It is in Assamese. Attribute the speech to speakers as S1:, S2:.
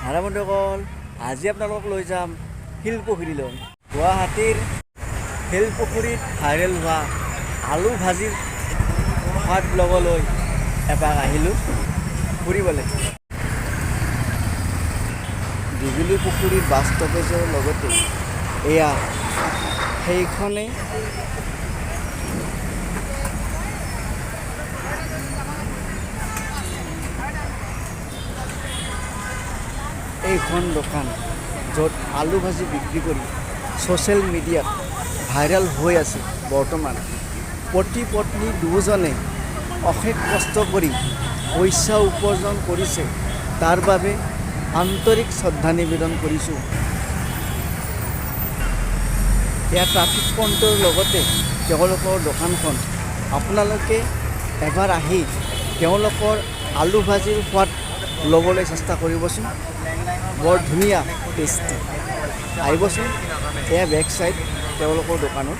S1: হাৰা বন্ধুসকল, আজি আপোনালোকক লৈ যাম শিলপুখুৰীলৈ। গুৱাহাটীৰ শিলপুখুৰীত ভাইৰেল হোৱা আলু ভাজিৰ সোৱাদ ল'বলৈ এপাক আহিলোঁ ফুৰিবলৈ। দীঘলী পুখুৰীৰ বাছ ষ্টপেজৰ লগতে এয়া সেইখনেই এইখন দোকান, য'ত আলু ভাজি বিক্ৰী কৰি ছ'চিয়েল মিডিয়াত ভাইৰেল হৈ আছে। বৰ্তমান পতি পত্নী দুয়োজনে অশেষ কষ্ট কৰি পইচা উপাৰ্জন কৰিছে, তাৰ বাবে আন্তৰিক শ্ৰদ্ধা নিবেদন কৰিছোঁ। এয়া ট্ৰাফিক পইণ্টৰ লগতে তেওঁলোকৰ দোকানখন। আপোনালোকে এবাৰ আহি তেওঁলোকৰ আলু ভাজিৰ সোৱাদ ল'বলৈ চেষ্টা কৰিবচোন। বৰ ধুনীয়া, টেষ্টি। আহিবচোন, এয়া বেক চাইড তেওঁলোকৰ দোকানত।